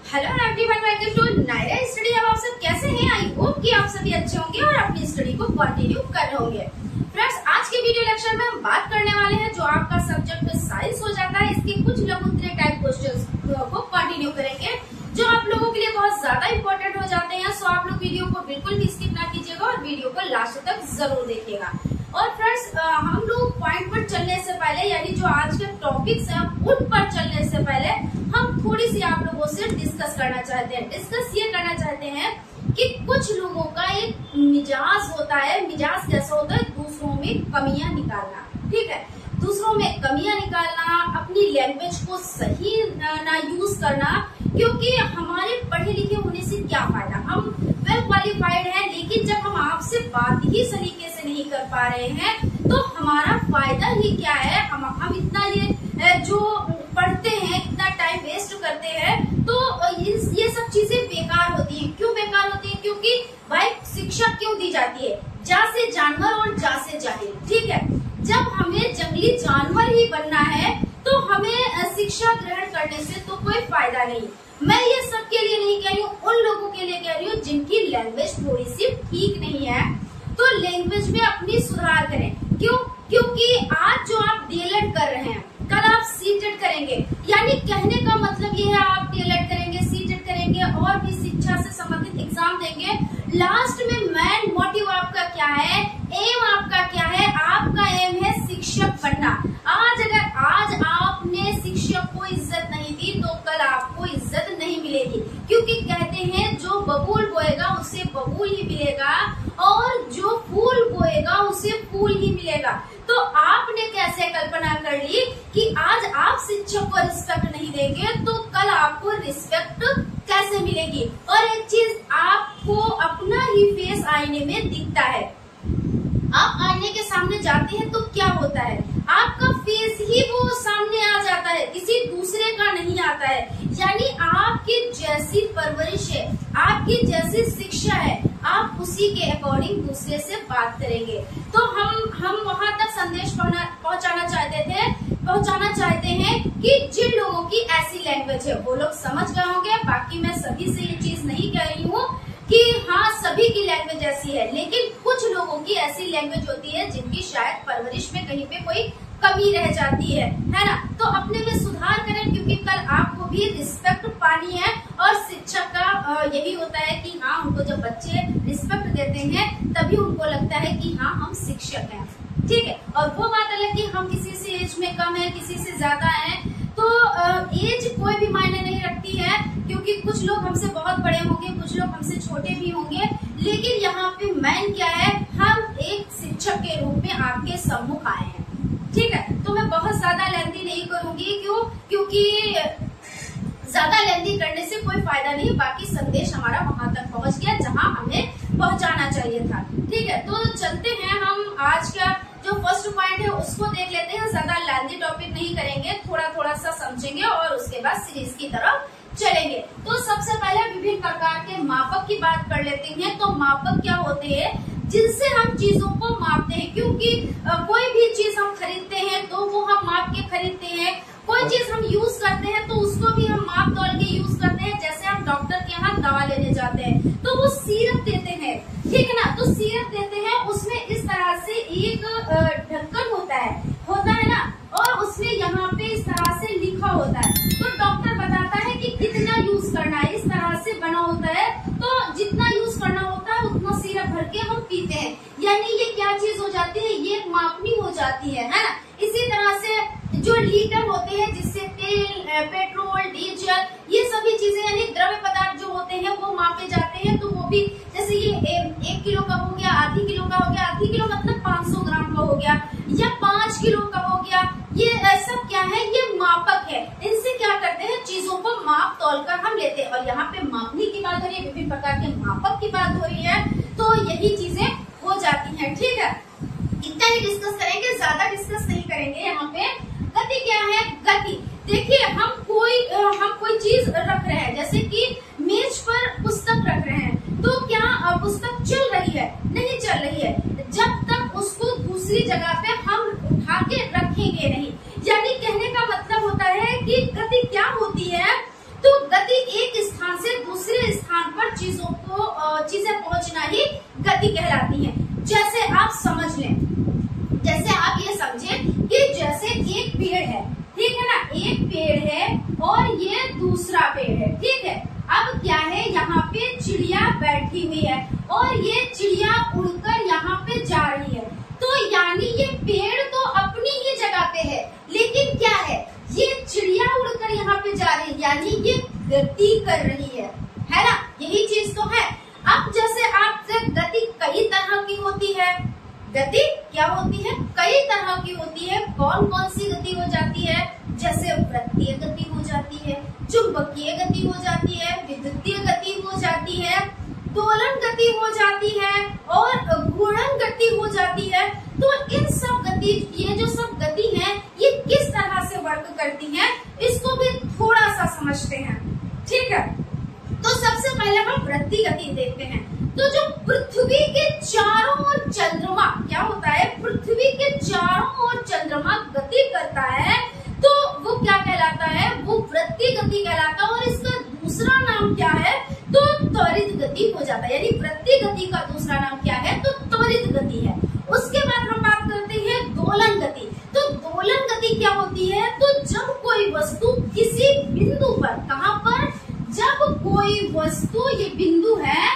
Hello everyone, welcome to Naira study. अब आप सब कैसे हैं? आई होप कि आप सभी अच्छे होंगे और अपनी स्टडी को कंटिन्यू कर रहे होंगे। फ्रेंड्स, आज के वीडियो लेक्चर में हम बात करने वाले हैं जो आपका सब्जेक्ट साइंस हो जाता है, इसके कुछ लघुत्तरीय टाइप क्वेश्चंस को कंटिन्यू करेंगे जो आप लोगों के लिए बहुत ज्यादा इंपॉर्टेंट हो जाते हैं। सो आप लोग वीडियो को बिल्कुल भी स्किप ना कीजिएगा और वीडियो को लास्ट तक जरूर देखिएगा। और फ्रेंड्स, हम लोग पॉइंट पर चलने से पहले, यानी जो आज के टॉपिक्स हैं उन पर चलने से पहले हम थोड़ी सी आप लोगों से डिस्कस करना चाहते हैं। डिस्कस ये करना चाहते हैं कि कुछ लोगों का एक मिजाज होता है। मिजाज कैसा होता है? दूसरों में कमियां निकालना। ठीक है, दूसरों में कमियां निकालना, अपनी लैंग्वेज को सही ना यूज करना। क्योंकि हमारे पढ़े लिखे होने से क्या फायदा? हम वेल क्वालिफाइड हैं, लेकिन जब हम आपसे बात ही तरीके से नहीं कर पा रहे हैं तो हमारा फायदा ही क्या है? हम इतना ये जो पढ़ते हैं, इतना टाइम वेस्ट करते हैं, तो ये सब चीजें बेकार होती हैं। क्यों बेकार होती है? क्योंकि भाई शिक्षा क्यों दी जाती है? जा से जानवर और जा से जाहिल। ठीक है, जब हमें जंगली जानवर ही बनना है तो हमें शिक्षा ग्रहण करने से तो कोई फायदा नहीं। मैं ये सबके लिए नहीं कह रही हूँ, उन लोगों के लिए कह रही हूँ जिनकी लैंग्वेज थोड़ी सी ठीक नहीं है, तो लैंग्वेज में अपनी सुधार करें। क्यों? क्योंकि आज जो आप डीएलएड कर रहे हैं, कल आप सीटेट करेंगे। यानी कहने का मतलब ये है, आप डीएलएड करेंगे, सीटेट करेंगे और भी शिक्षा से संबंधित एग्जाम देंगे। लास्ट में मेन मोटिव आपका क्या है? एम आपका क्या है? आपका एम है शिक्षक बनना। आज आपने शिक्षक को इज्जत नहीं दी तो कल आपको इज्जत नहीं मिलेगी। क्योंकि कहते हैं जो बबूल बोएगा उसे बबूल ही मिलेगा और जो फूल बोएगा उसे फूल ही मिलेगा। तो आपने कैसे कल्पना कर ली कि आज आप शिक्षक को रिस्पेक्ट नहीं देंगे तो कल आपको रिस्पेक्ट कैसे मिलेगी? और एक चीज, आपको अपना ही फेस आईने में दिखता है। आप आईने के सामने जाते हैं तो क्या होता है? आपका फेस ही वो सामने आ जाता है, किसी दूसरे का नहीं आता है। यानी आपकी जैसी परवरिश है, आपकी जैसी शिक्षा है, आप उसी के अकॉर्डिंग दूसरे से बात करेंगे। तो हम वहां तक संदेश पहुंचाना चाहते हैं कि जिन लोगों की ऐसी लैंग्वेज है वो लोग समझ गए होंगे। बाकी मैं सभी से ये चीज नहीं कह रही हूँ कि हाँ सभी की लैंग्वेज ऐसी है, लेकिन कुछ लोगों की ऐसी लैंग्वेज होती है जिनकी शायद परवरिश में कहीं पे कोई कमी रह जाती है ना? तो अपने में सुधार करें, क्योंकि कल आपको भी रिस्पेक्ट पानी है। और शिक्षक का यही होता है कि हाँ, उनको जब बच्चे रिस्पेक्ट देते हैं तभी उनको लगता है कि हाँ हम शिक्षक हैं। ठीक है, और वो बात अलग कि हम किसी से एज में कम है, किसी से ज्यादा है, तो एज कोई भी मायने नहीं रखती है। क्योंकि कुछ लोग हमसे बहुत बड़े होंगे, कुछ लोग हमसे छोटे भी होंगे, लेकिन यहाँ पे मेन क्या है? हम एक शिक्षक के रूप में आपके सम्मुख आए हैं। ठीक है, तो मैं बहुत ज्यादा लेंथी नहीं करूंगी। क्यों? क्योंकि ज्यादा लेंथी करने से कोई फायदा नहीं। बाकी संदेश हमारा वहां तक पहुंच गया जहां हमें पहुंचाना चाहिए था। ठीक है, तो चलते हैं हम आज का जो फर्स्ट पॉइंट है उसको देख लेते हैं। ज्यादा लेंथी टॉपिक नहीं करेंगे, थोड़ा सा समझेंगे और उसके बाद सीरीज की तरफ चलेंगे। तो सबसे पहले विभिन्न प्रकार के मापक की बात कर लेते हैं। तो मापक क्या होते हैं? जिनसे हम चीजों को मापते हैं। क्योंकि कोई भी चीज हम खरीदते हैं तो वो हम माप के खरीदते हैं। कोई चीज हम यूज करते हैं तो उसको भी हम माप तोल के यूज करते हैं। जैसे हम डॉक्टर के यहाँ दवा लेने जाते हैं तो वो सीरप देते हैं, ठीक है ना? तो सीरप देते हैं, उसमें इस तरह से एक ढक्कन होता है ना, और उसमें यहाँ पे इस तरह से लिखा होता है। तो डॉक्टर बताता है कि कितना यूज करना है, इस तरह से बना होता है। तो जितना यूज करना होता है उतना सीरप भर के हम पीते हैं। यानी ये क्या चीज हो जाती है? ये एक मापनी हो जाती है ना? इसी तरह से जो लीटर होते हैं, जिससे तेल, पेट्रोल, डीजल, ये सभी चीजें यानी द्रव्य पदार्थ जो होते हैं वो मापे जाते हैं। तो वो भी जैसे ये 1 किलो का हो गया, आधी किलो का हो गया, आधी किलो मतलब 500 ग्राम का हो गया, या 5 किलो का हो गया। ये सब क्या है? ये मापक है। इनसे क्या करते हैं? चीजों को माप तोल कर हम लेते हैं। और यहाँ पे मापनी की बात हो रही है, विभिन्न प्रकार के मापक की बात हो रही है, तो यही चीजें हो जाती है। ठीक है, इतना ही डिस्कस करेंगे, ज्यादा डिस्कस नहीं करेंगे। यहाँ पे गति क्या है? गति देखिए, हम कोई चीज रख रहे हैं, जैसे कि मेज पर पुस्तक रख रहे हैं, तो क्या पुस्तक चल रही है? नहीं चल रही है जब तक उसको दूसरी जगह पे हम उठा के रखेंगे नहीं। यानी कहने का मतलब होता है कि गति क्या होती है? तो गति एक स्थान दूसरे स्थान पर चीजें पहुंचना ही गति कहलाती है। जैसे आप समझ लें, जैसे आप ये समझे कि जैसे एक पेड़ है, ठीक है ना, एक पेड़ है और ये दूसरा पेड़ है, ठीक है। अब क्या है, यहाँ पे चिड़िया बैठी हुई है और ये चिड़िया उड़कर यहाँ पे जा रही है। तो यानी ये पेड़ तो अपनी ही जगह पे है, लेकिन क्या है, ये चिड़िया उड़कर यहाँ पे जा रही है, यानी ये गति कर रही है ना, यही चीज तो है। अब जैसे आपसे गति कई तरह की होती है, गति क्या होती है, कई तरह की होती है। कौन कौन सी गति हो जाती है, जैसे वृत्तीय गति हो जाती है, चुंबकीय गति हो जाती है, विद्युतीय गति हो जाती है, दोलन गति हो जाती है और घूर्णन गति हो जाती है। तो इन सब गति, ये जो सब गति है, ये किस तरह से वर्क करती है, इसको भी थोड़ा सा समझते हैं, ठीक है। तो सबसे पहले हम वृत्तीय गति देखते हैं। तो जो पृथ्वी के चारों ओर चंद्रमा क्या होता है, पृथ्वी के चारों ओर चंद्रमा गति करता है, तो वो क्या कहलाता है, वो वृत्तीय गति कहलाता है। और इसका दूसरा नाम क्या है, तो त्वरित गति हो जाता है। यानी वृत्तीय गति का दूसरा नाम क्या है, तो त्वरित गति है। उसके बाद हम बात करते हैं दोलन गति। तो दोलन गति क्या होती है, तो जब कोई वस्तु किसी बिंदु पर, कहाँ पर, जब कोई वस्तु, ये बिंदु है,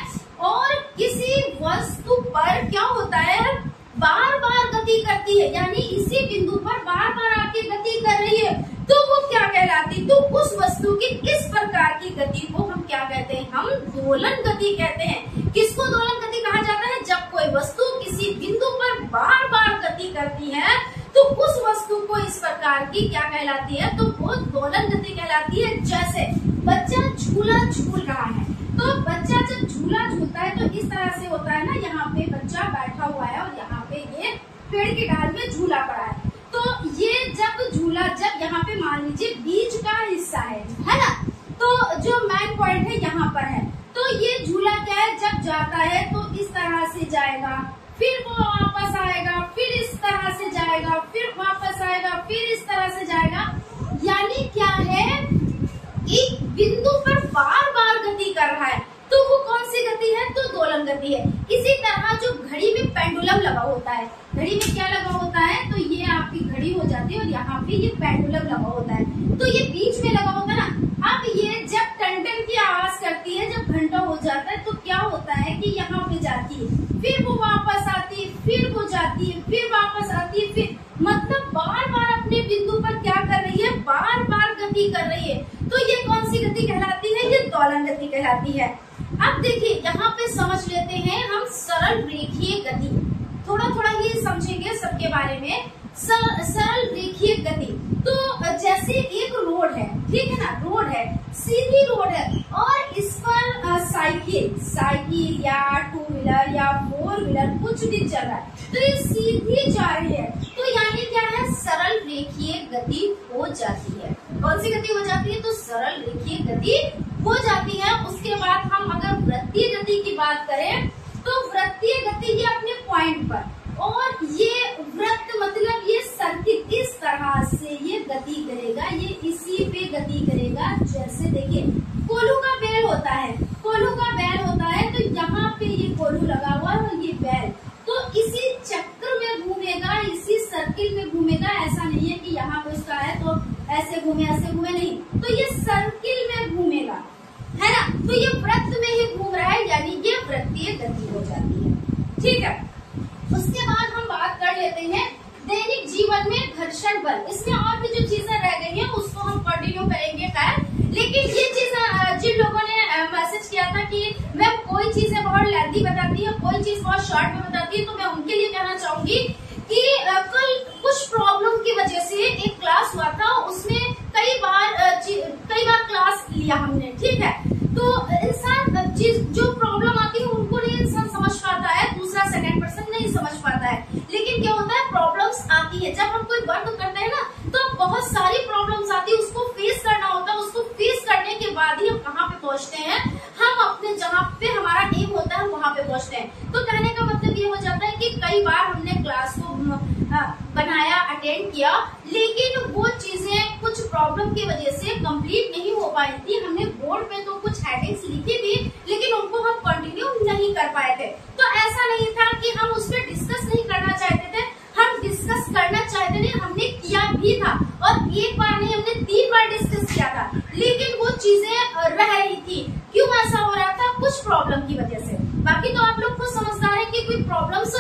और किसी वस्तु पर क्या होता है, बार बार गति करती है, यानी इसी बिंदु पर बार बार आके गति कर रही है, तो वो क्या कहलाती, तो उस वस्तु की इस प्रकार की गति को हम क्या कहते हैं, हम दोलन गति कहते हैं। किसको दोलन गति कहा जाता है, जब कोई वस्तु किसी बिंदु पर बार बार गति करती है, तो उस वस्तु को इस प्रकार की क्या कहलाती है, तो वो दोलन गति कहलाती है। जैसे बच्चा झूला झूल रहा है, तो बच्चा जब झूला झूलता है तो इस तरह से होता है ना, यहाँ पे बच्चा बैठा हुआ है और यहाँ पे ये पेड़ की डाल में झूला पड़ा है। तो ये जब झूला, जब यहाँ पे मान लीजिए बीच का हिस्सा है ना, तो जो मेन पॉइंट है यहाँ पर है, तो ये झूला क्या है, जब जाता है तो इस तरह से जाएगा, फिर वो वापस आएगा, फिर इस तरह से जाएगा, फिर वापस आएगा, फिर इस तरह से जाएगा। यानी क्या है, एक बिंदु पर बार बार गति कर रहा है, तो वो कौन सी गति है, तो दोलन गति है। इसी तरह जो घड़ी में पेंडुलम लगा होता है, घड़ी में क्या लगा होता है, तो ये आपकी घड़ी हो जाती है और यहाँ पे ये पेंडुलम लगा होता है, तो ये बीच में लगा होता है ना। अब ये जब टन टन की आवाज करती है, जब घंटा हो जाता है, तो क्या होता है कि यहाँ पे जाती है, फिर वो वापस आती है, फिर वो जाती है, फिर वापस आती है, फिर मतलब बार बार अपने बिंदु पर क्या कर रही है, बार बार गति कर रही है। तो ये कौन सी गति कहलाती है, ये दोलन गति कहलाती है। अब देखिए यहाँ पे समझ लेते हैं हम सरल रेखीय गति, थोड़ा थोड़ा ये समझेंगे सबके बारे में। सरल रेखीय गति, तो जैसे एक रोड है, ठीक है ना, रोड है, सीधी रोड है, और इस पर साइकिल या टू व्हीलर या फोर व्हीलर कुछ भी चल रहा है, तो ये सीधी जा रही है, तो यानी क्या है, सरल रेखीय गति हो जाती है। कौन सी गति हो जाती है, तो सरल रेखीय गति हो जाती है। उसके बाद हम अगर वृत्तीय गति की बात करें, तो वृत्तीय गति ये अपने पॉइंट पर, और ये वृत्त मतलब ये सर्किल, इस तरह से ये गति करेगा, ये इसी पे गति करेगा। जैसे देखिए कोल्हू का बैल होता है, कोल्हू का बैल होता है, तो यहाँ पे ये कोल्हू लगा हुआ है और ये बैल, तो इसी चक्र में घूमेगा, इसी सर्किल में घूमेगा। ऐसा नहीं है कि यहाँ पे उसका है तो ऐसे घूमे नहीं, तो ये सर्किल में घूमेगा, है ना, तो ये वृत्त में ही घूम रहा है, यानी ये वृत्तीय गति हो जाती है, ठीक है। उसके बाद हम बात कर लेते हैं दैनिक जीवन में घर्षण बल। इसमें और भी जो चीजें रह गई हैं उसको हम कंटिन्यू करेंगे खैर, लेकिन ये चीज जिन लोगों ने मैसेज किया था कि मैं कोई चीजें बहुत लेंथी बताती है, कोई चीज बहुत शॉर्ट में बताती है, तो मैं उनके लिए कहना चाहूंगी कि कल कुछ प्रॉब्लम की वजह से एक क्लास हुआ था, उसमें कई बार क्लास लिया हमने, ठीक है। तो इंसान जो प्रॉब्लम आती है उनको नहीं इंसान समझ पाता है, दूसरा सेकंड पर्सन नहीं समझ पाता है, लेकिन क्या होता है, प्रॉब्लम्स आती है, जब हम कोई वर्क करते हैं ना, तो बहुत सारी प्रॉब्लम्स आती है, उसको फेस करना होता है, उसको फेस करने के बाद ही हम कहाँ पे पहुंचते हैं, हम अपने जहाँ पे हमारा एम होता है वहाँ पे पहुंचते हैं। तो कहने का मतलब ये हो जाता है कि कई बार हमने क्लास को बनाया, अटेंड किया, लेकिन वो चीजें कुछ प्रॉब्लम की वजह से कंप्लीट नहीं हो पाई थी। हमने बोर्ड पे तो कुछ हेडिंग्स लिखी थी, लेकिन उनको हम कंटिन्यू नहीं कर पाए थे। तो ऐसा नहीं था कि हम उस पर डिस्कस नहीं करना चाहते थे, हम डिस्कस करना चाहते थे, हमने किया भी था, और एक बार नहीं हमने 3 बार डिस्कस किया था, लेकिन वो चीजें रह रही थी। क्यों ऐसा हो रहा था? कुछ प्रॉब्लम की वजह से। बाकी तो आप लोग खुद समझदार है कि कोई प्रॉब्लम्स,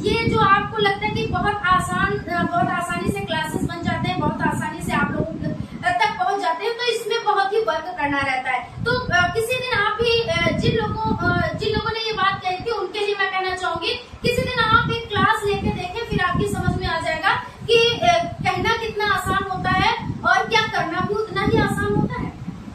ये जो आपको लगता है कि बहुत आसानी से क्लासेस बन जाते हैं, बहुत आसानी से आप लोग तक पहुंच जाते हैं, तो इसमें बहुत ही वर्क करना रहता है। तो किसी दिन आप भी जिन लोगों ने ये बात कही थी उनके लिए मैं कहना चाहूंगी, किसी दिन आप एक क्लास लेके देखें, फिर आपकी समझ में आ जाएगा कि कहना कितना आसान होता है और क्या करना भी उतना ही आसान होता है।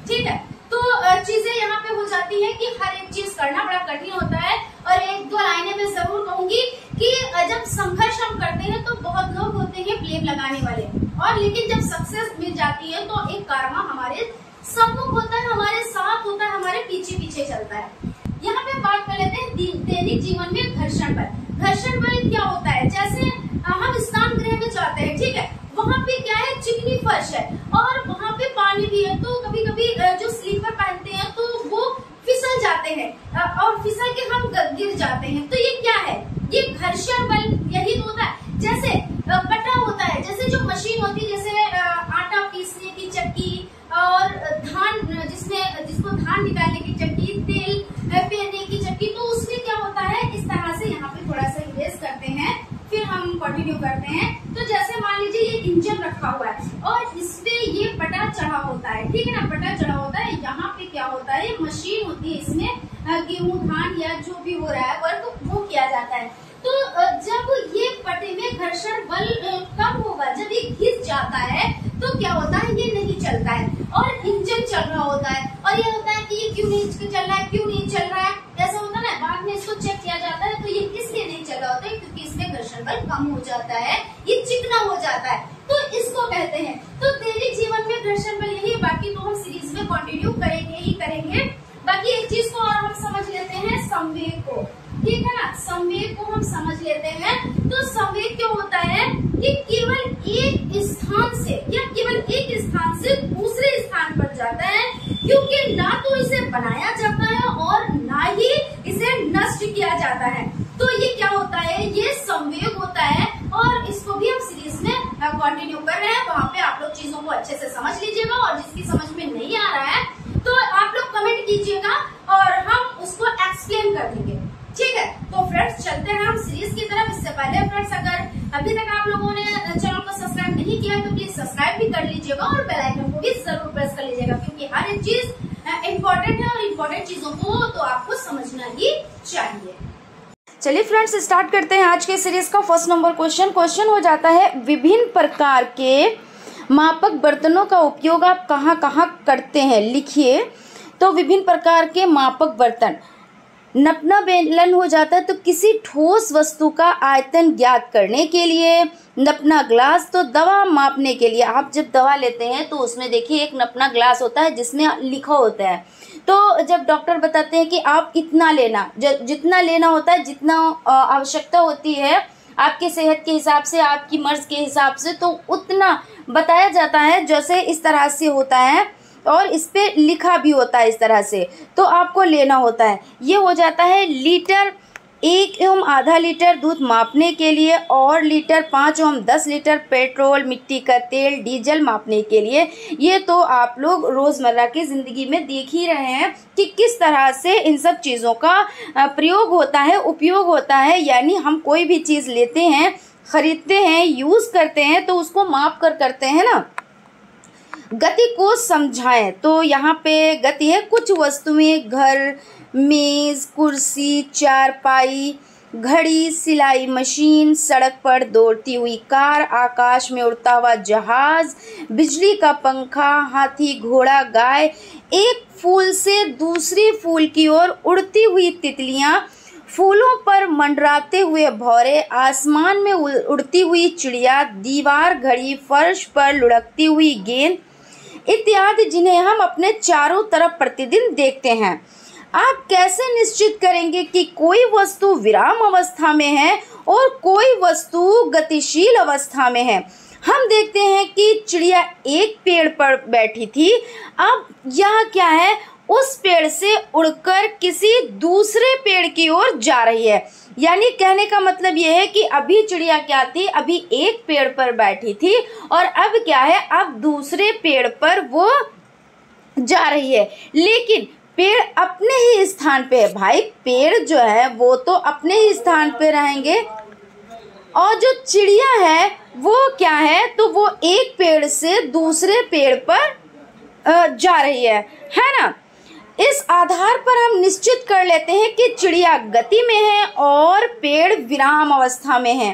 ठीक है, तो चीजें यहाँ पे हो जाती है कि हर एक चीज करना बड़ा कठिन होता है। और 1-2 लाइनें मैं जरूर कहूंगी कि जब संघर्ष हम करते हैं तो बहुत लोग होते हैं ब्लेम लगाने वाले, और लेकिन जब सक्सेस मिल जाती है तो एक कर्मा हमारे सम्मुख होता है, हमारे साथ होता है, हमारे पीछे पीछे चलता है। यहाँ पे बात कर लेते हैं दैनिक जीवन में घर्षण बल। घर्षण बल क्या होता है? जैसे हम स्नान गृह में जाते हैं, ठीक है, वहाँ पे क्या है, चिकनी फर्श है और वहाँ पे पानी भी है, तो कभी कभी जो स्लीपर पहनते हैं तो वो फिसल जाते हैं और फिसल के हम गिर जाते हैं। तो ये क्या है? ये घर्षण बल यही तो होता है। जैसे पटा होता है, जैसे जो मशीन होती है, जैसे आटा पीसने की चक्की और जिसको धान निकालने की चक्की, तेल पेरने की चक्की, तो उसमें क्या होता है, इस तरह से यहाँ पे थोड़ा सा इरेज करते हैं, फिर हम कंटिन्यू करते हैं। तो जैसे मान लीजिए ये इंजन रखा हुआ है और इसपे ये पटा चढ़ा होता है, ठीक है ना, पटा चढ़ा होता है। यहाँ पे क्या होता है, मशीन होती है, इसमें गेहूं धान या जो भी हो रहा है वर्क वो किया जाता है। तो जब ये पटे में घर्षण बल कम होगा, जब ये घिस जाता है तो क्या होता है, ये नहीं चलता है और इंजन चल रहा होता है। और ये होता है कि ये क्यों नहीं चल रहा है, क्यों नहीं चल रहा है, ऐसा होता है ना। बाद में इसको चेक किया जाता है तो ये इसलिए नहीं चल रहा होता है क्योंकि इसमें घर्षण बल कम हो जाता है, ये चिकना हो जाता है, तो इसको कहते हैं। तो दैनिक जीवन में घर्षण बल यही, बाकी तो हम सीरीज में कंटिन्यू करेंगे ही करेंगे। बाकी एक चीज को और हम समझ लेते हैं, संवेग को, ठीक है ना, संवेग को हम समझ लेते हैं। तो संवेग क्या होता है कि केवल एक स्थान से या केवल एक स्थान से दूसरे स्थान पर जाता है, क्योंकि ना तो इसे बनाया जाता है और ना ही इसे नष्ट किया जाता है। तो ये क्या होता है, ये संवेग होता है, और इसको भी हम सीरीज में कंटिन्यू कर रहे हैं। वहाँ पे आप लोग चीजों को अच्छे से समझ लीजिएगा, और जिसकी समझ में नहीं आ रहा है तो आप लोग कमेंट कीजिएगा और हम उसको एक्सप्लेन कर देंगे, ठीक है। तो फ्रेंड्स चलते हैं हम सीरीज की तरफ। इससे पहले फ्रेंड्स, अगर अभी तक आप लोगों ने चैनल को सब्सक्राइब नहीं किया तो प्लीज सब्सक्राइब भी कर लीजिएगा और बेल आइकन को भी जरूर प्रेस कर लीजिएगा, क्योंकि हर एक चीज इम्पोर्टेंट है और इम्पोर्टेंट चीजों को तो आपको समझना ही चाहिए। चलिए फ्रेंड्स, स्टार्ट करते हैं आज के सीरीज का फर्स्ट नंबर क्वेश्चन हो जाता है, विभिन्न प्रकार के मापक बर्तनों का उपयोग आप कहाँ कहाँ करते हैं, लिखिए। तो विभिन्न प्रकार के मापक बर्तन, नपना बेलन हो जाता है तो किसी ठोस वस्तु का आयतन ज्ञात करने के लिए, नपना ग्लास तो दवा मापने के लिए। आप जब दवा लेते हैं तो उसमें देखिए एक नपना ग्लास होता है जिसमें लिखा होता है, तो जब डॉक्टर बताते हैं कि आप इतना लेना, जितना लेना होता है, जितना आवश्यकता होती है आपके सेहत के हिसाब से, आपकी मर्ज के हिसाब से, तो उतना बताया जाता है। जैसे इस तरह से होता है और इस पे लिखा भी होता है इस तरह से, तो आपको लेना होता है। ये हो जाता है लीटर, 1 एवं आधा लीटर दूध मापने के लिए, और लीटर, 5 एवं 10 लीटर पेट्रोल, मिट्टी का तेल, डीजल मापने के लिए। ये तो आप लोग रोज़मर्रा की ज़िंदगी में देख ही रहे हैं कि किस तरह से इन सब चीज़ों का प्रयोग होता है, उपयोग होता है। यानी हम कोई भी चीज़ लेते हैं, ख़रीदते हैं, यूज़ करते हैं, तो उसको माप कर करते हैं ना। गति को समझाएं, तो यहाँ पे गति है, कुछ वस्तुएं, घर, मेज, कुर्सी, चारपाई, घड़ी, सिलाई मशीन, सड़क पर दौड़ती हुई कार, आकाश में उड़ता हुआ जहाज, बिजली का पंखा, हाथी, घोड़ा, गाय, एक फूल से दूसरी फूल की ओर उड़ती हुई तितलियां, फूलों पर मंडराते हुए भौरे, आसमान में उड़ती हुई चिड़िया, दीवार, घड़ी, फर्श पर लुढ़कती हुई गेंद इत्यादि, जिन्हें हम अपने चारों तरफ प्रतिदिन देखते हैं। आप कैसे निश्चित करेंगे कि कोई वस्तु विराम अवस्था में है और कोई वस्तु गतिशील अवस्था में है? हम देखते हैं कि चिड़िया एक पेड़ पर बैठी थी, अब यह क्या है, उस पेड़ से उड़कर किसी दूसरे पेड़ की ओर जा रही है। यानी कहने का मतलब यह है कि अभी चिड़िया क्या थी, अभी एक पेड़ पर बैठी थी और अब क्या है, अब दूसरे पेड़ पर वो जा रही है। लेकिन पेड़ अपने ही स्थान पे है। भाई पेड़ जो है वो तो अपने ही स्थान पे रहेंगे और जो चिड़िया है वो क्या है, तो वो एक पेड़ से दूसरे पेड़ पर जा रही है ना। इस आधार पर हम निश्चित कर लेते हैं कि चिड़िया गति में है और पेड़ विराम अवस्था में है।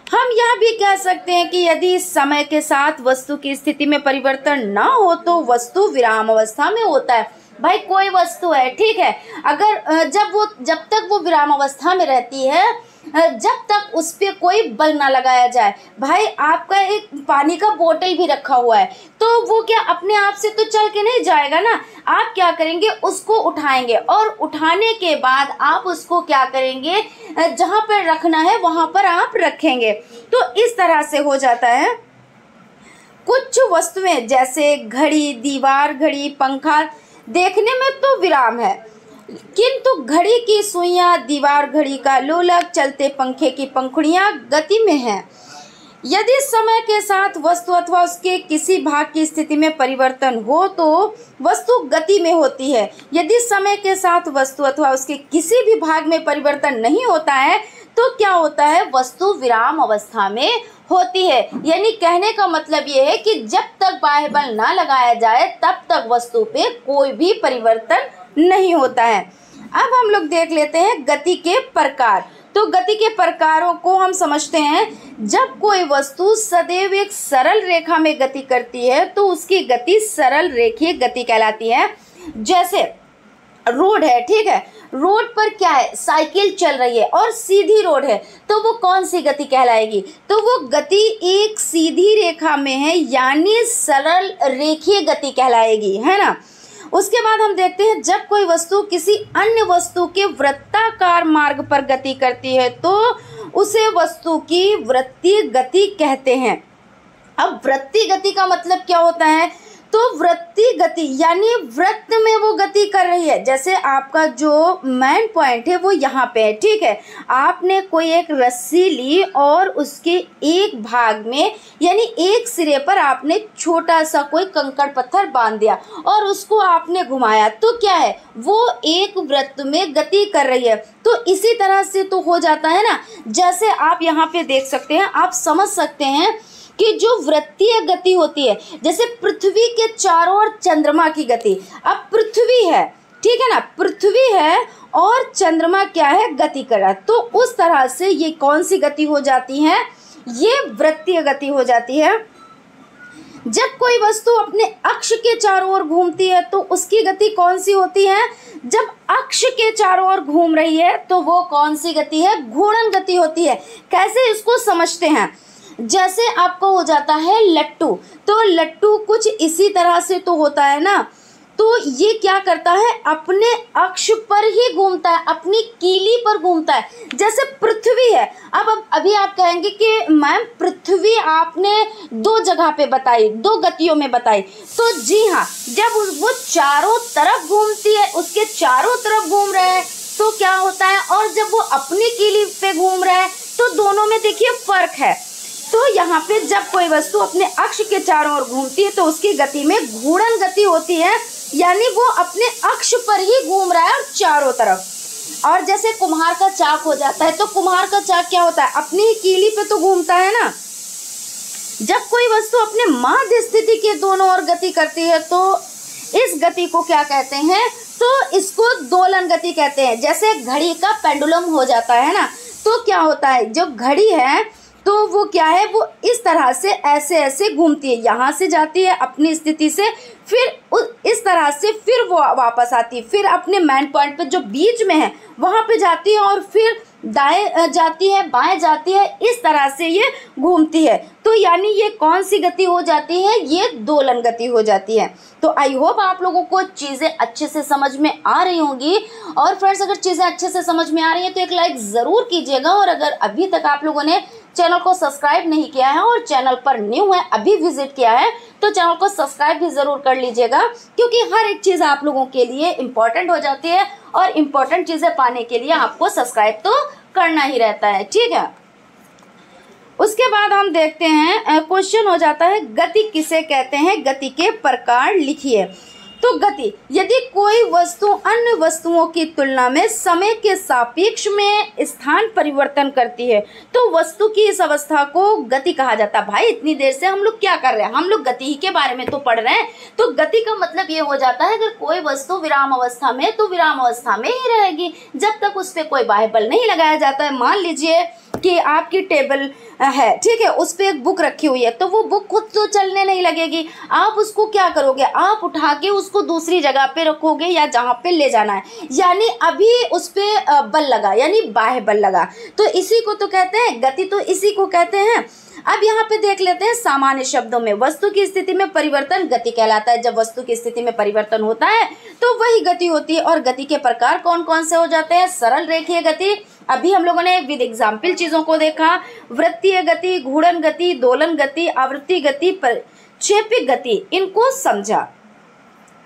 हम यह भी कह सकते हैं कि यदि समय के साथ वस्तु की स्थिति में परिवर्तन ना हो तो वस्तु विराम अवस्था में होता है। भाई कोई वस्तु है, ठीक है, अगर जब तक वो विराम अवस्था में रहती है, जब तक उस पे कोई बल ना लगाया जाए। भाई आपका एक पानी का बोतल भी रखा हुआ है तो वो क्या अपने आप से तो चल के नहीं जाएगा ना। आप क्या करेंगे, उसको उठाएंगे और उठाने के बाद आप उसको क्या करेंगे, जहां पर रखना है वहां पर आप रखेंगे। तो इस तरह से हो जाता है। कुछ वस्तुएं जैसे घड़ी, दीवार घड़ी, पंखा देखने में तो विराम है, किंतु घड़ी की सुइयां, दीवार घड़ी का लोलक, चलते पंखे की पंखुड़ियां गति में हैं। यदि समय के साथ वस्तु अथवा उसके किसी भाग की स्थिति में परिवर्तन हो तो वस्तु गति में होती है। यदि समय के साथ वस्तु अथवा उसके किसी भी भाग में परिवर्तन नहीं होता है तो क्या होता है, वस्तु विराम अवस्था में होती है। यानी कहने का मतलब ये है कि जब तक बाह्य बल ना लगाया जाए तब तक वस्तु पे कोई भी परिवर्तन नहीं होता है। अब हम लोग देख लेते हैं गति के प्रकार। तो गति के प्रकारों को हम समझते हैं। जब कोई वस्तु सदैव एक सरल रेखा में गति करती है तो उसकी गति सरल रेखीय गति कहलाती है। जैसे रोड है, ठीक है, रोड पर क्या है, साइकिल चल रही है और सीधी रोड है तो वो कौन सी गति कहलाएगी, तो वो गति एक सीधी रेखा में है यानी सरल रेखीय गति कहलाएगी, है ना। उसके बाद हम देखते हैं जब कोई वस्तु किसी अन्य वस्तु के वृत्ताकार मार्ग पर गति करती है तो उसे वस्तु की वृत्तीय गति कहते हैं। अब वृत्तीय गति का मतलब क्या होता है, तो वृत्तीय गति यानी वृत्त में वो गति कर रही है। जैसे आपका जो मेन पॉइंट है वो यहाँ पे है, ठीक है, आपने कोई एक रस्सी ली और उसके एक भाग में यानी एक सिरे पर आपने छोटा सा कोई कंकड़ पत्थर बांध दिया और उसको आपने घुमाया तो क्या है, वो एक वृत्त में गति कर रही है। तो इसी तरह से तो हो जाता है ना। जैसे आप यहाँ पे देख सकते हैं, आप समझ सकते हैं कि जो वृत्तीय गति होती है, जैसे पृथ्वी के चारों ओर चंद्रमा की गति। अब पृथ्वी है, ठीक है ना, पृथ्वी है और चंद्रमा क्या है, गति कर रहा है, तो उस तरह से ये कौन सी गति हो जाती है, ये वृत्तीय गति हो जाती है। जब कोई वस्तु अपने अक्ष के चारों ओर घूमती है तो उसकी गति कौन सी होती है, जब अक्ष के चारों ओर घूम रही है तो वो कौन सी गति है, घूर्णन गति होती है। कैसे इसको समझते हैं, जैसे आपको हो जाता है लट्टू, तो लट्टू कुछ इसी तरह से तो होता है ना। तो ये क्या करता है, अपने अक्ष पर ही घूमता है, अपनी कीली पर घूमता है। जैसे पृथ्वी है, अब अभी आप कहेंगे कि मैम पृथ्वी आपने दो जगह पे बताई, दो गतियों में बताई, तो जी हाँ, जब वो चारों तरफ घूमती है, उसके चारों तरफ घूम रहा है तो क्या होता है, और जब वो अपनी कीली पे घूम रहा है तो दोनों में देखिए फर्क है। तो यहाँ पे जब कोई वस्तु अपने अक्ष के चारों ओर घूमती है तो उसकी गति में घूर्णन गति होती है, यानी वो अपने अक्ष पर ही घूम रहा है और चारों तरफ। और जैसे कुम्हार का चाक हो जाता है, तो कुम्हार का चाक क्या होता है, अपनी ही कीली पे तो घूमता है ना। जब कोई वस्तु अपने माध्य स्थिति के दोनों ओर गति करती है तो इस गति को क्या कहते हैं, तो इसको दोलन गति कहते हैं। जैसे घड़ी का पेंडुलम हो जाता है ना, तो क्या होता है, जो घड़ी है तो वो क्या है, वो इस तरह से ऐसे ऐसे घूमती है, यहाँ से जाती है अपनी स्थिति से, फिर इस तरह से फिर वो वापस आती है, फिर अपने मेन पॉइंट पे जो बीच में है वहाँ पे जाती है और फिर दाएं जाती है, बाएं जाती है, इस तरह से ये घूमती है। तो यानी ये कौन सी गति हो जाती है, ये दोलन गति हो जाती है। तो आई होप आप लोगों को चीज़ें अच्छे से समझ में आ रही होंगी। और फ्रेंड्स, अगर चीज़ें अच्छे से समझ में आ रही हैं तो एक लाइक ज़रूर कीजिएगा, और अगर अभी तक आप लोगों ने चैनल को सब्सक्राइब नहीं किया है और चैनल पर न्यू है, अभी विजिट किया है, तो चैनल को सब्सक्राइब भी ज़रूर कर लीजिएगा, क्योंकि हर एक चीज़ आप लोगों के लिए इम्पोर्टेंट हो जाती है और इम्पोर्टेंट चीज़ें पाने के लिए आपको सब्सक्राइब तो करना ही रहता है। ठीक है, उसके बाद हम देखते हैं क्वेश्चन हो जाता है गति किसे कहते हैं, गति के प्रकार लिखिए। तो गति, यदि कोई वस्तु अन्य वस्तुओं की तुलना में समय के सापेक्ष में स्थान परिवर्तन करती है तो वस्तु की इस अवस्था को गति कहा जाता है। भाई इतनी देर से हम लोग क्या कर रहे हैं, हम लोग गति ही के बारे में तो पढ़ रहे हैं। तो गति का मतलब ये हो जाता है अगर कोई वस्तु विराम अवस्था में तो विराम अवस्था में ही रहेगी जब तक उस पर कोई बाह्य बल नहीं लगाया जाता है। मान लीजिए कि आपकी टेबल है, ठीक है, उस पे एक बुक रखी हुई है, तो वो बुक खुद तो चलने नहीं लगेगी। आप उसको क्या करोगे, आप उठा के उसको दूसरी जगह पे रखोगे या जहाँ पे ले जाना है, यानी अभी उस पे बल लगा, यानी बाह्य बल लगा। तो इसी को तो कहते हैं गति, तो इसी को कहते हैं। अब यहाँ पे देख लेते हैं सामान्य शब्दों में वस्तु की स्थिति में परिवर्तन गति कहलाता है। जब वस्तु की स्थिति में परिवर्तन होता है तो वही गति होती है। और गति के प्रकार कौन कौन से हो जाते हैं, सरल रेखीय गति, अभी हम लोगों ने विद एग्जाम्पल चीजों को देखा, वृत्तीय गति, घूर्णन गति, दोलन गति, आवृत्ति गति, प्रक्षेपिक गति, इनको समझा।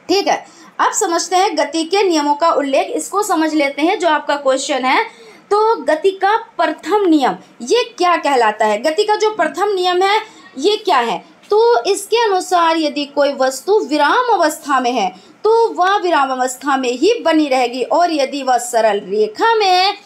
ठीक है, अब समझते हैं गति के नियमों का उल्लेख, इसको समझ लेते हैं जो आपका क्वेश्चन है। तो गति का प्रथम नियम ये क्या कहलाता है, गति का जो प्रथम नियम है ये क्या है, तो इसके अनुसार यदि कोई वस्तु विराम अवस्था में है तो वह विराम अवस्था में ही बनी रहेगी, और यदि वह सरल रेखा में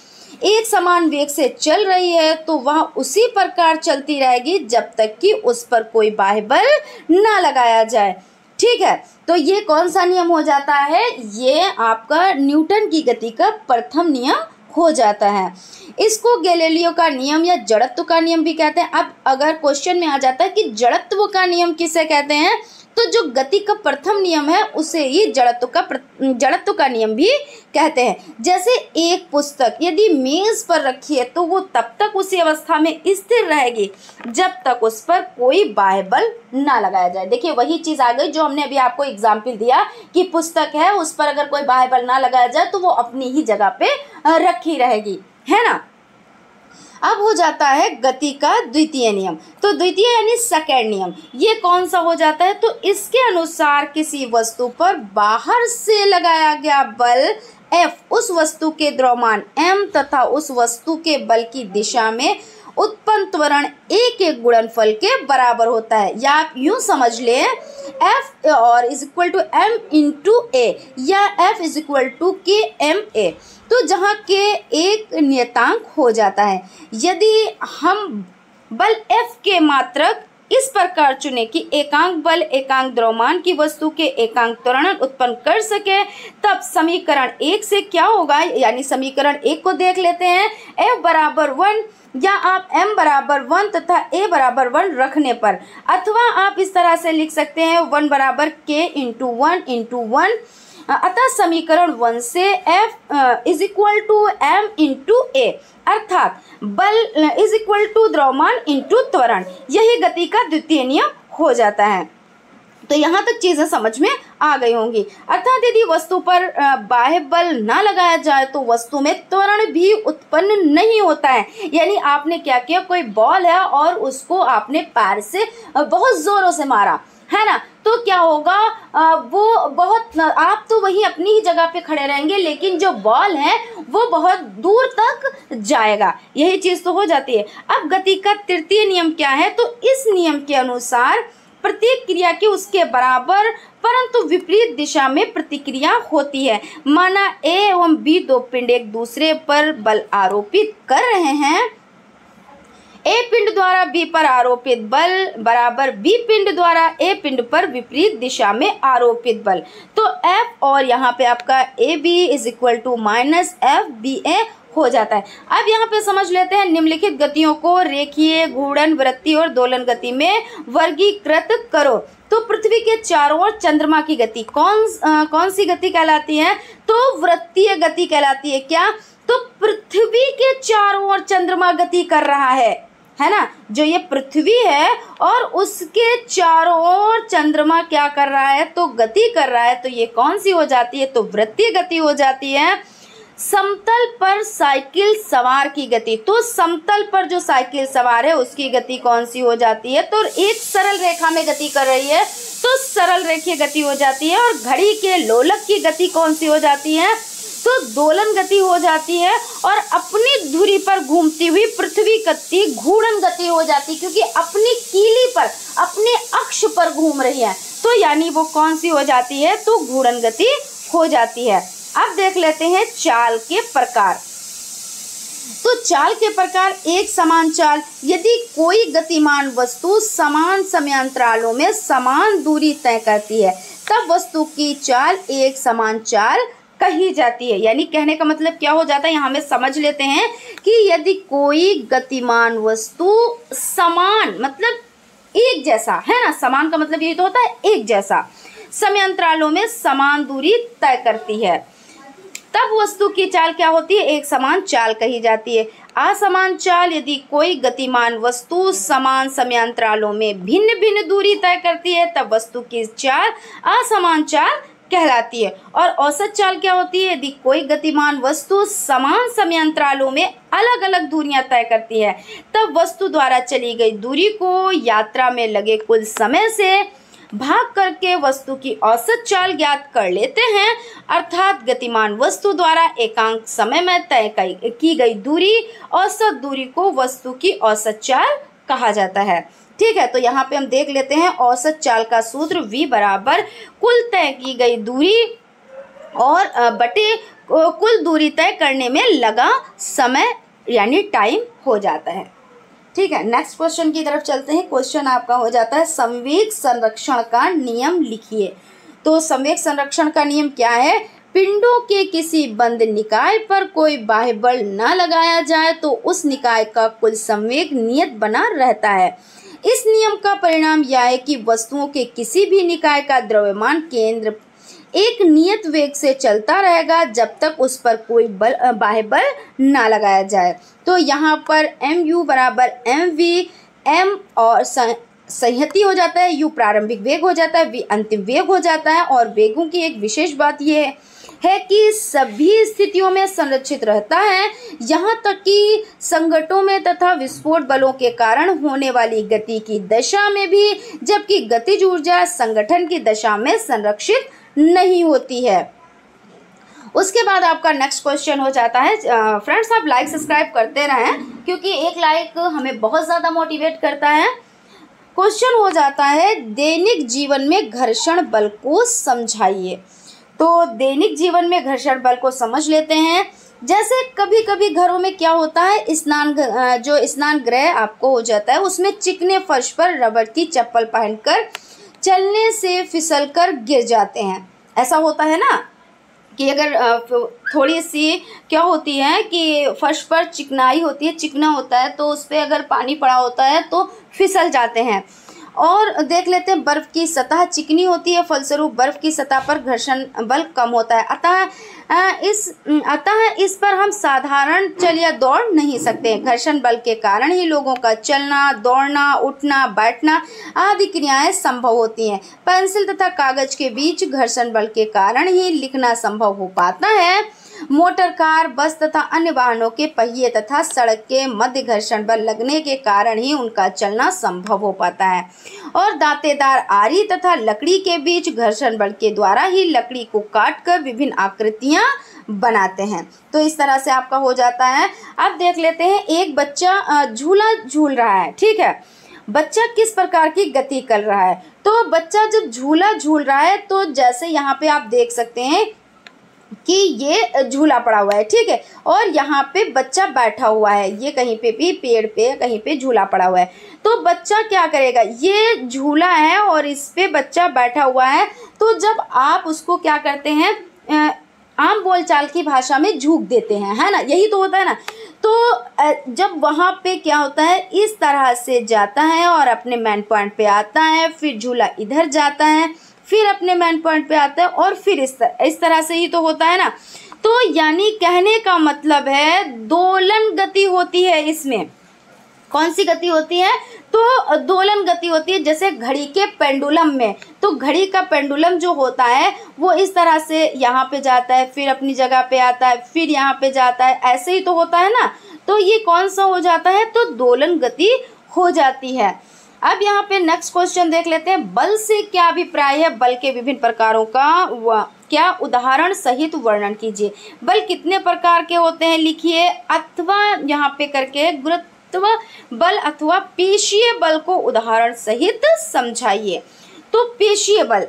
एक समान वेग से चल रही है तो वह उसी प्रकार चलती रहेगी जब तक कि उस पर कोई बाह्य बल ना लगाया जाए। ठीक है, तो ये कौन सा नियम हो जाता है, ये आपका न्यूटन की गति का प्रथम नियम हो जाता है। इसको गैलीलियो का नियम या जड़त्व का नियम भी कहते हैं। अब अगर क्वेश्चन में आ जाता है कि जड़त्व का नियम किसे कहते हैं, तो जो गति का प्रथम नियम है उसे ही जड़त्व का नियम भी कहते हैं। जैसे एक पुस्तक यदि मेज पर रखी है तो वो तब तक उसी अवस्था में स्थिर रहेगी जब तक उस पर कोई बाह्य बल ना लगाया जाए। देखिए वही चीज आ गई जो हमने अभी आपको एग्जाम्पल दिया कि पुस्तक है, उस पर अगर कोई बाह्य बल ना लगाया जाए तो वो अपनी ही जगह पे रखी रहेगी, है ना। अब हो जाता है गति का द्वितीय नियम। तो द्वितीय यानी सेकंड नियम, ये कौन सा हो जाता है, तो इसके अनुसार किसी वस्तु पर बाहर से लगाया गया बल F उस वस्तु के द्रव्यमान m तथा उस वस्तु के बल की दिशा में उत्पन्न त्वरण A के गुणनफल के बराबर होता है। या आप यूं समझ लें F और is equal to m into A या F is equal to K M A, तो जहाँ के एक नियतांक हो जाता है। यदि हम बल F के मात्रक इस प्रकार चुने कि एकांक बल एकांक द्रव्यमान की वस्तु के एकांक त्वरण उत्पन्न कर सके, तब समीकरण 1 से क्या होगा, यानी समीकरण 1 को देख लेते हैं। F बराबर 1 या आप m बराबर 1 तथा a बराबर 1 रखने पर, अथवा आप इस तरह से लिख सकते हैं 1 बराबर k इंटू 1 इंटू 1, अतः समीकरण 1 से F is equal to m into a, अर्थात बल इज इक्वल टू द्रव्यमान इंटू त्वरण, यही गति का द्वितीय नियम हो जाता है। तो यहाँ तक चीजें समझ में आ गई होंगी। अर्थात यदि वस्तु पर बाह्य बल ना लगाया जाए तो वस्तु में त्वरण भी उत्पन्न नहीं होता है। यानी आपने क्या किया, कोई बॉल है और उसको आपने पैर से बहुत जोरों से मारा, है ना, तो क्या होगा, वो बहुत, आप तो वही अपनी ही जगह पे खड़े रहेंगे लेकिन जो बॉल है वो बहुत दूर तक जाएगा, यही चीज तो हो जाती है। अब गति का तृतीय नियम क्या है, तो इस नियम के अनुसार प्रत्येक क्रिया की उसके बराबर परंतु विपरीत दिशा में प्रतिक्रिया होती है। माना A एवं B दो पिंड एक दूसरे पर बल आरोपित कर रहे हैं, A पिंड द्वारा B पर आरोपित बल बराबर B पिंड द्वारा A पिंड पर विपरीत दिशा में आरोपित बल। तो F और यहाँ पे आपका AB is equal to minus FBA हो जाता है। अब यहाँ पे समझ लेते हैं निम्नलिखित गतियों को रेखीय, घूर्णन, वृत्तीय और दोलन गति में वर्गीकृत करो। तो पृथ्वी के चारों ओर चंद्रमा की गति कौन सी गति कहलाती है, तो वृत्तीय गति कहलाती है। क्या, तो पृथ्वी के चारों ओर चंद्रमा गति कर रहा है ना, जो ये पृथ्वी है और उसके चारों ओर चंद्रमा क्या कर रहा है, तो गति कर रहा है, तो ये कौन सी हो जाती है, तो वृत्तीय गति हो जाती है। समतल पर साइकिल सवार की गति, तो समतल पर जो साइकिल सवार है उसकी गति कौन सी हो जाती है? तो एक सरल रेखा में गति कर रही है तो सरल रेखीय गति हो जाती है। और घड़ी के लोलक की गति कौन सी हो जाती है? तो दोलन गति हो जाती है। और अपनी धुरी पर घूमती हुई पृथ्वी गति घूर्णन गति हो जाती है, क्योंकि अपनी कीली पर, अपने अक्ष पर घूम रही है, तो यानी वो कौन सी हो जाती है? तो घूर्णन गति हो जाती है। अब देख लेते हैं चाल के प्रकार। तो चाल के प्रकार, एक समान चाल, यदि कोई गतिमान वस्तु समान समयांतरालों में समान दूरी तय करती है तब वस्तु की चाल एक समान चाल कही जाती है। यानी कहने का मतलब क्या हो जाता है, यहाँ में समझ लेते हैं कि यदि कोई गतिमान वस्तु समान मतलब एक जैसा है ना, समान का मतलब यही तो होता है एक जैसा, समयांतरालों में समान दूरी तय करती है तब वस्तु की चाल क्या होती है? एक समान चाल कही जाती है। असमान चाल, यदि कोई गतिमान वस्तु समान समयांतरालों में भिन्न भिन्न दूरी तय करती है तब वस्तु की चाल असमान चाल कहलाती है। और औसत चाल क्या होती है? यदि कोई गतिमान वस्तु समान समयांतरालों में अलग अलग दूरियां तय करती है तब वस्तु द्वारा चली गई दूरी को यात्रा में लगे कुल समय से भाग करके वस्तु की औसत चाल ज्ञात कर लेते हैं। अर्थात गतिमान वस्तु द्वारा एकांक समय में तय की गई दूरी, औसत दूरी को वस्तु की औसत चाल कहा जाता है। ठीक है, तो यहाँ पे हम देख लेते हैं औसत चाल का सूत्र v बराबर कुल तय की गई दूरी और बटे कुल दूरी तय करने में लगा समय यानी टाइम हो जाता है। ठीक है, नेक्स्ट क्वेश्चन की तरफ चलते हैं। क्वेश्चन आपका हो जाता है संवेग संरक्षण का नियम लिखिए। तो संवेग संरक्षण का नियम क्या है? पिंडों के किसी बंद निकाय पर कोई बाह्य बल न लगाया जाए तो उस निकाय का कुल संवेग नियत बना रहता है। इस नियम का परिणाम यह है कि वस्तुओं के किसी भी निकाय का द्रव्यमान केंद्र एक नियत वेग से चलता रहेगा जब तक उस पर कोई बाह्य बल ना लगाया जाए। तो यहाँ पर mu बराबर mv, m और संहति हो जाता है, u प्रारंभिक वेग हो जाता है, v अंतिम वेग हो जाता है। और वेगों की एक विशेष बात यह है कि सभी स्थितियों में संरक्षित रहता है, यहाँ तक कि संकटों में तथा विस्फोट बलों के कारण होने वाली गति की दशा में भी, जबकि गतिज ऊर्जा संगठन की दशा में संरक्षित नहीं होती है। उसके बाद आपका नेक्स्ट क्वेश्चन हो जाता है, फ्रेंड्स आप लाइक सब्सक्राइब करते रहें क्योंकि एक लाइक हमें बहुत ज़्यादा मोटिवेट करता है। क्वेश्चन हो जाता है दैनिक जीवन में घर्षण बल को समझाइए। तो दैनिक जीवन में घर्षण बल को समझ लेते हैं। जैसे कभी कभी घरों में क्या होता है, स्नान गृह आपको हो जाता है, उसमें चिकने फर्श पर रबड़ की चप्पल पहनकर चलने से फिसलकर गिर जाते हैं। ऐसा होता है ना कि अगर थोड़ी सी क्या होती है कि फर्श पर चिकनाई होती है, चिकना होता है, तो उस पर अगर पानी पड़ा होता है तो फिसल जाते हैं। और देख लेते हैं बर्फ़ की सतह चिकनी होती है, फलस्वरूप बर्फ़ की सतह पर घर्षण बल कम होता है। अतः इस पर हम साधारण चल या दौड़ नहीं सकते। घर्षण बल के कारण ही लोगों का चलना, दौड़ना, उठना, बैठना आदि क्रियाएं संभव होती हैं। पेंसिल तथा कागज के बीच घर्षण बल के कारण ही लिखना संभव हो पाता है। मोटर कार, बस तथा अन्य वाहनों के पहिए तथा सड़क के मध्य घर्षण बल लगने के कारण ही उनका चलना संभव हो पाता है। और दांतेदार आरी तथा लकड़ी के बीच घर्षण बल के द्वारा ही लकड़ी को काटकर विभिन्न आकृतियां बनाते हैं। तो इस तरह से आपका हो जाता है। अब देख लेते हैं, एक बच्चा झूला झूल रहा है। ठीक है, बच्चा किस प्रकार की गति कर रहा है? तो बच्चा जब झूला झूल रहा है तो जैसे यहाँ पे आप देख सकते हैं कि ये झूला पड़ा हुआ है। ठीक है, और यहाँ पे बच्चा बैठा हुआ है, ये कहीं पे भी पेड़ पे कहीं पे झूला पड़ा हुआ है। तो बच्चा क्या करेगा, ये झूला है और इस पे बच्चा बैठा हुआ है। तो जब आप उसको क्या करते हैं, आम बोलचाल की भाषा में झूक देते हैं, है ना, यही तो होता है ना। तो जब वहाँ पे क्या होता है, इस तरह से जाता है और अपने मेन पॉइंट पे आता है, फिर झूला इधर जाता है, फिर अपने मेन पॉइंट पे आता है और फिर इस तरह से ही तो होता है ना। तो यानी कहने का मतलब है दोलन गति होती है। इसमें कौन सी गति होती है? तो दोलन गति होती है जैसे घड़ी के पेंडुलम में। तो घड़ी का पेंडुलम जो होता है वो इस तरह से यहाँ पे जाता है, फिर अपनी जगह पे आता है, फिर यहाँ पे जाता है, ऐसे ही तो होता है ना। तो ये कौन सा हो जाता है, तो दोलन गति हो जाती है। अब यहाँ पे नेक्स्ट क्वेश्चन देख लेते हैं। बल से क्या अभिप्राय है, बल के विभिन्न प्रकारों का क्या उदाहरण सहित वर्णन कीजिए। बल कितने प्रकार के होते हैं लिखिए, अथवा यहाँ पे करके गुरुत्व बल अथवा पेशीय बल को उदाहरण सहित समझाइए। तो पेशीय बल,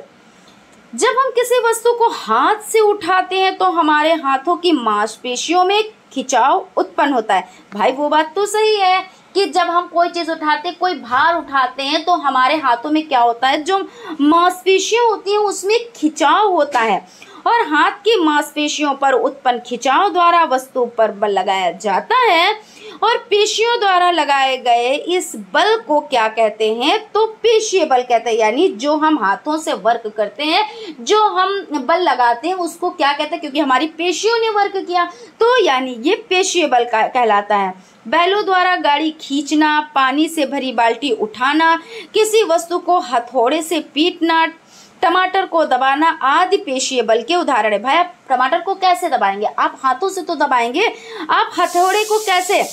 जब हम किसी वस्तु को हाथ से उठाते हैं तो हमारे हाथों की मांसपेशियों में खिंचाव उत्पन्न होता है। भाई वो बात तो सही है कि जब हम कोई चीज़ उठाते, कोई भार उठाते हैं तो हमारे हाथों में क्या होता है, जो मांसपेशियां होती हैं उसमें खिंचाव होता है, और हाथ की मांसपेशियों पर उत्पन्न खिंचाव द्वारा वस्तु पर बल लगाया जाता है, और पेशियों द्वारा लगाए गए इस बल को क्या कहते हैं, तो पेशीय बल कहते हैं। यानी जो हम हाथों से वर्क करते हैं, जो हम बल लगाते हैं उसको क्या कहते हैं, क्योंकि हमारी पेशियों ने वर्क किया, तो यानी ये पेशीय बल कहलाता है। बैलों द्वारा गाड़ी खींचना, पानी से भरी बाल्टी उठाना, किसी वस्तु को हथौड़े से पीटना, टमाटर को दबाना आदि पेशीय बल के उदाहरण है। भाई आप टमाटर को कैसे दबाएंगे, आप हाथों से तो दबाएंगे, आप हथौड़े को कैसे,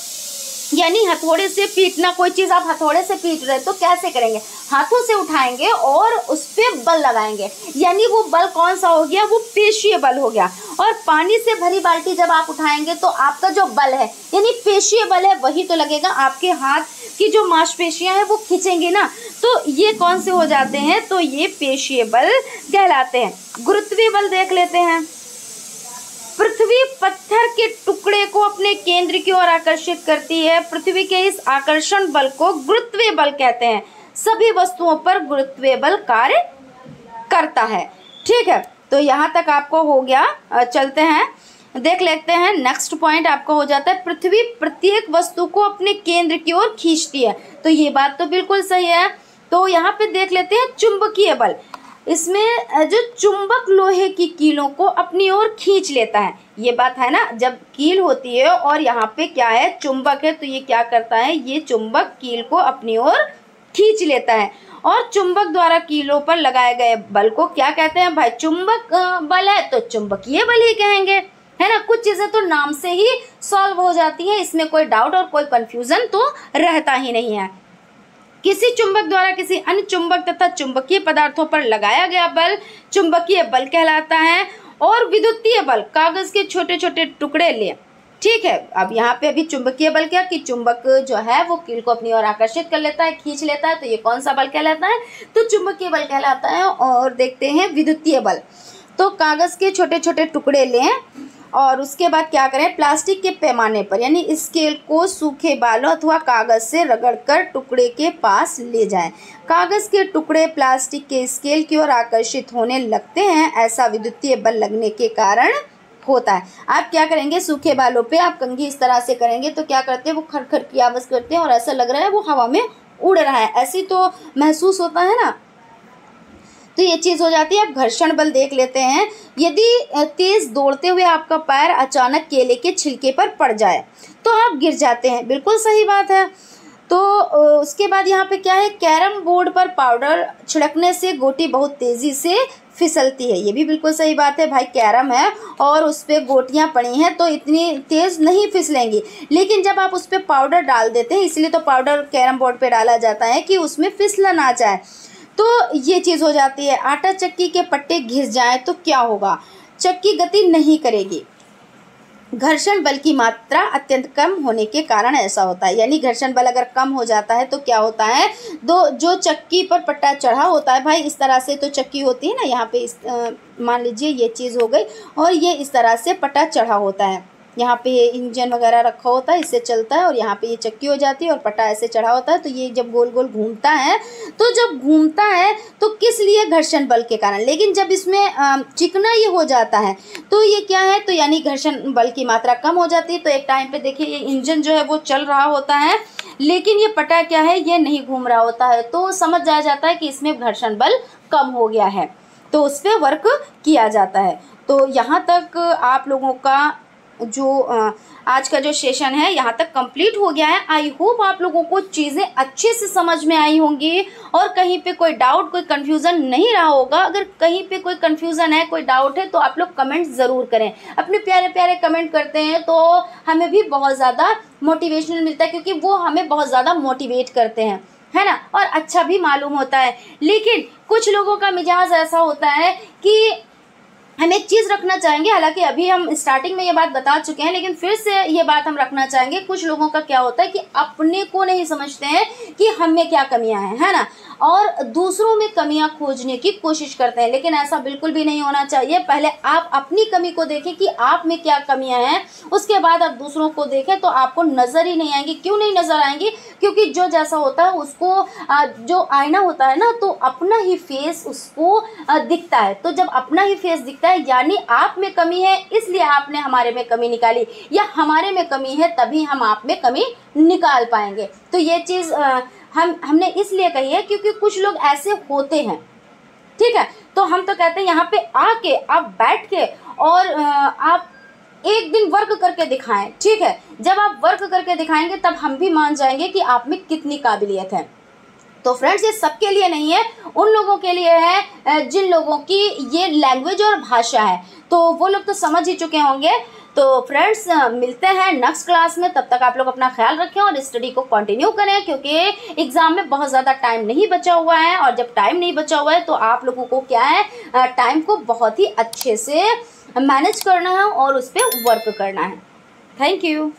यानी हथौड़े से पीटना, कोई चीज़ आप हथौड़े से पीट रहे तो कैसे करेंगे, हाथों से उठाएंगे और उस पर बल लगाएंगे, यानी वो बल कौन सा हो गया, वो पेशीय बल हो गया। और पानी से भरी बाल्टी जब आप उठाएंगे तो आपका जो बल है यानी पेशीय बल है वही तो लगेगा, आपके हाथ की जो मांसपेशियां हैं वो खींचेंगे ना, तो ये कौन से हो जाते हैं, तो ये पेशीय बल कहलाते हैं। गुरुत्वीय बल देख लेते हैं। पृथ्वी पत्थर के टुकड़े को अपने केंद्र की ओर आकर्षित करती है। पृथ्वी के इस आकर्षण बल को गुरुत्वीय बल कहते हैं। सभी वस्तुओं पर गुरुत्वीय बल कार्य करता है। ठीक है, तो यहाँ तक आपको हो गया। चलते हैं, देख लेते हैं नेक्स्ट पॉइंट आपको हो जाता है, पृथ्वी प्रत्येक वस्तु को अपने केंद्र की ओर खींचती है। तो ये बात तो बिल्कुल सही है। तो यहाँ पे देख लेते हैं चुंबकीय बल। इसमें जो चुंबक लोहे की कीलों को अपनी ओर खींच लेता है, ये बात है ना, जब कील होती है और यहाँ पे क्या है, चुंबक है, तो ये क्या करता है, ये चुंबक कील को अपनी ओर खींच लेता है। और चुंबक द्वारा कीलों पर लगाए गए बल को क्या कहते हैं, भाई चुंबक बल है तो चुंबकीय बल ही कहेंगे, है ना। कुछ चीजें तो नाम से ही सॉल्व हो जाती हैं, इसमें कोई डाउट और कोई कंफ्यूजन तो रहता ही नहीं है। किसी चुंबक द्वारा किसी अन्य चुंबक तथा चुंबकीय पदार्थों पर लगाया गया बल चुंबकीय बल कहलाता है। और विद्युतीय बल, कागज के छोटे छोटे टुकड़े ले, ठीक है। अब यहाँ पे अभी चुंबकीय बल क्या, कि चुंबक जो है वो कील को अपनी ओर आकर्षित कर लेता है, खींच लेता है, तो ये कौन सा बल कहलाता है, तो चुंबकीय बल कहलाता है। और देखते हैं विद्युतीय बल, तो कागज के छोटे छोटे टुकड़े लें और उसके बाद क्या करें, प्लास्टिक के पैमाने पर यानी स्केल को सूखे बालों अथवा कागज से रगड़कर टुकड़े के पास ले जाएं। कागज के टुकड़े प्लास्टिक के स्केल की ओर आकर्षित होने लगते हैं, ऐसा विद्युतीय बल लगने के कारण होता है। आप क्या करेंगे, सूखे बालों पे आप कंघी इस तरह से करेंगे तो क्या करते हैं, वो खड़खड़ की आवाज करते हैं और ऐसा लग रहा है वो हवा में उड़ रहा है, ऐसी तो महसूस होता है ना। तो ये चीज़ हो जाती है। अब घर्षण बल देख लेते हैं। यदि तेज दौड़ते हुए आपका पैर अचानक केले के छिलके पर पड़ जाए तो आप गिर जाते हैं, बिल्कुल सही बात है। तो उसके बाद यहाँ पे क्या है, कैरम बोर्ड पर पाउडर छिड़कने से गोटी बहुत तेज़ी से फिसलती है, ये भी बिल्कुल सही बात है। भाई कैरम है और उस पर गोटियाँ पड़ी हैं तो इतनी तेज़ नहीं फिसलेंगी, लेकिन जब आप उस पर पाउडर डाल देते हैं, इसलिए तो पाउडर कैरम बोर्ड पे डाला जाता है कि उसमें फिसलन आ जाए, तो ये चीज़ हो जाती है। आटा चक्की के पट्टे घिस जाए तो क्या होगा, चक्की गति नहीं करेगी। घर्षण बल की मात्रा अत्यंत कम होने के कारण ऐसा होता है, यानी घर्षण बल अगर कम हो जाता है तो क्या होता है, जो चक्की पर पट्टा चढ़ा होता है, भाई इस तरह से तो चक्की होती है ना, यहाँ पे मान लीजिए ये चीज़ हो गई और ये इस तरह से पट्टा चढ़ा होता है, यहाँ पे इंजन वगैरह रखा होता है, इससे चलता है और यहाँ पे ये चक्की हो जाती है और पट्टा ऐसे चढ़ा होता है। तो ये जब गोल गोल घूमता है, तो जब घूमता है तो किस लिए, घर्षण बल के कारण। लेकिन जब इसमें चिकना ये हो जाता है तो ये क्या है, तो यानी घर्षण बल की मात्रा कम हो जाती है। तो एक टाइम पे देखिए ये इंजन जो है वो चल रहा होता है, लेकिन ये पट्टा क्या है, ये नहीं घूम रहा होता है, तो समझ जाया जाता है कि इसमें घर्षण बल कम हो गया है, तो उस पर वर्क किया जाता है। तो यहाँ तक आप लोगों का जो आज का जो सेशन है यहाँ तक कंप्लीट हो गया है। आई होप आप लोगों को चीज़ें अच्छे से समझ में आई होंगी और कहीं पे कोई डाउट, कोई कंफ्यूजन नहीं रहा होगा। अगर कहीं पे कोई कंफ्यूजन है, कोई डाउट है, तो आप लोग कमेंट ज़रूर करें। अपने प्यारे प्यारे कमेंट करते हैं तो हमें भी बहुत ज़्यादा मोटिवेशनल मिलता है, क्योंकि वो हमें बहुत ज़्यादा मोटिवेट करते हैं, है ना, और अच्छा भी मालूम होता है। लेकिन कुछ लोगों का मिजाज ऐसा होता है कि हम एक चीज़ रखना चाहेंगे, हालांकि अभी हम स्टार्टिंग में ये बात बता चुके हैं, लेकिन फिर से ये बात हम रखना चाहेंगे। कुछ लोगों का क्या होता है कि अपने को नहीं समझते हैं कि हम में क्या कमियां हैं, है ना, और दूसरों में कमियां खोजने की कोशिश करते हैं। लेकिन ऐसा बिल्कुल भी नहीं होना चाहिए। पहले आप अपनी कमी को देखें कि आप में क्या कमियां हैं, उसके बाद आप दूसरों को देखें तो आपको नज़र ही नहीं आएंगी। क्यों नहीं नज़र आएंगी? क्योंकि जो जैसा होता है उसको जो आईना होता है ना, तो अपना ही फेस उसको दिखता है। तो जब अपना ही फेस दिखता है यानी आप में कमी है, इसलिए आपने हमारे में कमी निकाली, या हमारे में कमी है तभी हम आप में कमी निकाल पाएंगे। तो ये चीज़ हमने इसलिए कही है क्योंकि कुछ लोग ऐसे होते हैं, ठीक है। तो हम तो कहते हैं यहाँ पे आके आप बैठ के और आप एक दिन वर्क करके दिखाएं, ठीक है। जब आप वर्क करके दिखाएंगे तब हम भी मान जाएंगे कि आप में कितनी काबिलियत है। तो फ्रेंड्स, ये सबके लिए नहीं है, उन लोगों के लिए है जिन लोगों की ये लैंग्वेज और भाषा है, तो वो लोग तो समझ ही चुके होंगे। तो फ्रेंड्स, मिलते हैं नेक्स्ट क्लास में। तब तक आप लोग अपना ख्याल रखें और स्टडी को कंटिन्यू करें, क्योंकि एग्जाम में बहुत ज़्यादा टाइम नहीं बचा हुआ है। और जब टाइम नहीं बचा हुआ है तो आप लोगों को क्या है, टाइम को बहुत ही अच्छे से मैनेज करना है और उस पर वर्क करना है। Thank you.